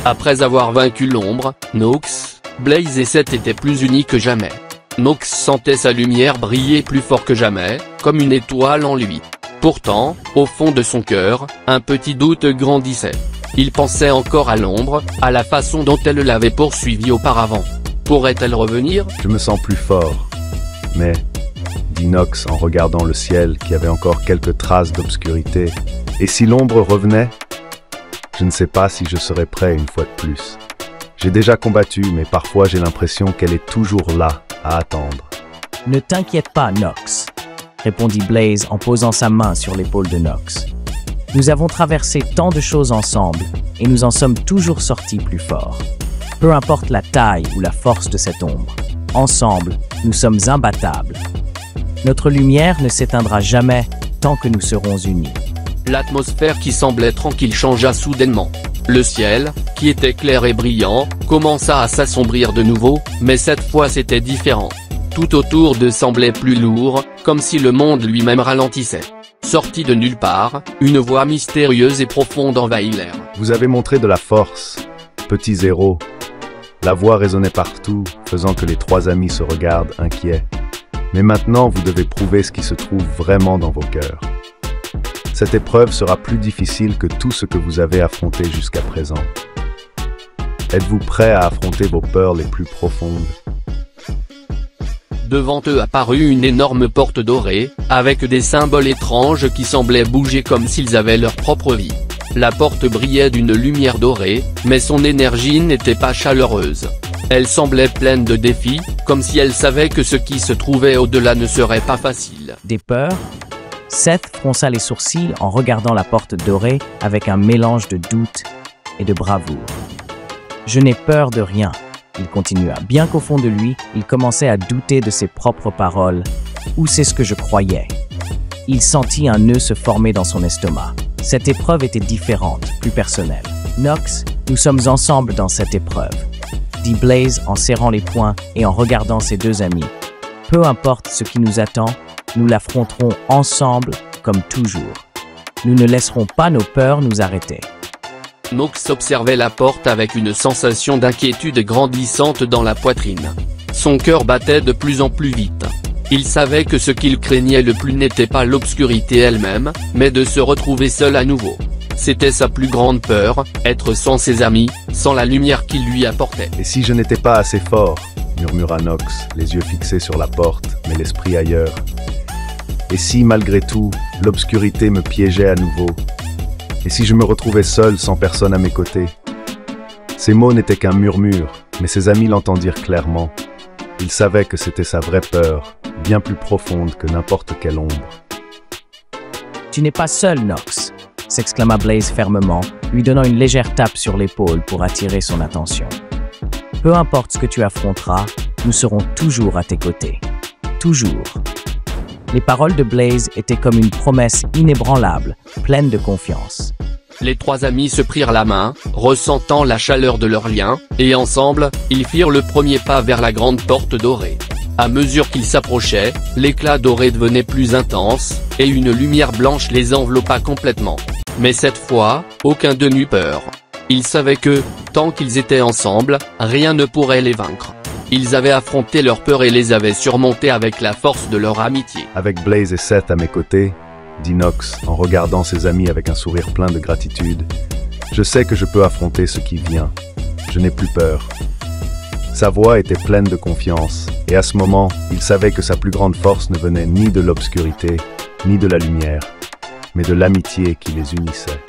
Après avoir vaincu l'ombre, Nox, Blaze et Seth étaient plus unis que jamais. Nox sentait sa lumière briller plus fort que jamais, comme une étoile en lui. Pourtant, au fond de son cœur, un petit doute grandissait. Il pensait encore à l'ombre, à la façon dont elle l'avait poursuivi auparavant. Pourrait-elle revenir? Je me sens plus fort. Mais, dit Nox en regardant le ciel qui avait encore quelques traces d'obscurité, et si l'ombre revenait? Je ne sais pas si je serais prêt une fois de plus. J'ai déjà combattu, mais parfois j'ai l'impression qu'elle est toujours là, à attendre. Ne t'inquiète pas, Nox, répondit Blaze en posant sa main sur l'épaule de Nox. Nous avons traversé tant de choses ensemble, et nous en sommes toujours sortis plus forts. Peu importe la taille ou la force de cette ombre, ensemble, nous sommes imbattables. Notre lumière ne s'éteindra jamais tant que nous serons unis. L'atmosphère qui semblait tranquille changea soudainement. Le ciel, qui était clair et brillant, commença à s'assombrir de nouveau, mais cette fois c'était différent. Tout autour d'eux semblait plus lourd, comme si le monde lui-même ralentissait. Sorti de nulle part, une voix mystérieuse et profonde envahit l'air. Vous avez montré de la force, petits héros. La voix résonnait partout, faisant que les trois amis se regardent inquiets. Mais maintenant, vous devez prouver ce qui se trouve vraiment dans vos cœurs. Cette épreuve sera plus difficile que tout ce que vous avez affronté jusqu'à présent. Êtes-vous prêt à affronter vos peurs les plus profondes? Devant eux apparut une énorme porte dorée, avec des symboles étranges qui semblaient bouger comme s'ils avaient leur propre vie. La porte brillait d'une lumière dorée, mais son énergie n'était pas chaleureuse. Elle semblait pleine de défis, comme si elle savait que ce qui se trouvait au-delà ne serait pas facile. Des peurs? Seth fronça les sourcils en regardant la porte dorée avec un mélange de doute et de bravoure. « Je n'ai peur de rien », il continua, bien qu'au fond de lui, il commençait à douter de ses propres paroles. Ou c'est ce que je croyais. Il sentit un nœud se former dans son estomac. Cette épreuve était différente, plus personnelle. « Nox, nous sommes ensemble dans cette épreuve », dit Blaze en serrant les poings et en regardant ses deux amis. « Peu importe ce qui nous attend, nous l'affronterons ensemble comme toujours. Nous ne laisserons pas nos peurs nous arrêter. » Nox observait la porte avec une sensation d'inquiétude grandissante dans la poitrine. Son cœur battait de plus en plus vite. Il savait que ce qu'il craignait le plus n'était pas l'obscurité elle-même, mais de se retrouver seul à nouveau. C'était sa plus grande peur, être sans ses amis, sans la lumière qu'il lui apportait. « Et si je n'étais pas assez fort ?» murmura Nox, les yeux fixés sur la porte, mais l'esprit ailleurs. « Et si, malgré tout, l'obscurité me piégeait à nouveau? Et si je me retrouvais seul, sans personne à mes côtés ?» Ces mots n'étaient qu'un murmure, mais ses amis l'entendirent clairement. Ils savaient que c'était sa vraie peur, bien plus profonde que n'importe quelle ombre. « Tu n'es pas seul, Nox !» s'exclama Blaze fermement, lui donnant une légère tape sur l'épaule pour attirer son attention. « Peu importe ce que tu affronteras, nous serons toujours à tes côtés. Toujours. » Les paroles de Blaze étaient comme une promesse inébranlable, pleine de confiance. Les trois amis se prirent la main, ressentant la chaleur de leur lien, et ensemble, ils firent le premier pas vers la grande porte dorée. À mesure qu'ils s'approchaient, l'éclat doré devenait plus intense, et une lumière blanche les enveloppa complètement. Mais cette fois, aucun d'eux n'eut peur. Ils savaient que, tant qu'ils étaient ensemble, rien ne pourrait les vaincre. Ils avaient affronté leurs peurs et les avaient surmontées avec la force de leur amitié. Avec Blaze et Seth à mes côtés, dit Nox en regardant ses amis avec un sourire plein de gratitude, je sais que je peux affronter ce qui vient. Je n'ai plus peur. Sa voix était pleine de confiance, et à ce moment, il savait que sa plus grande force ne venait ni de l'obscurité, ni de la lumière, mais de l'amitié qui les unissait.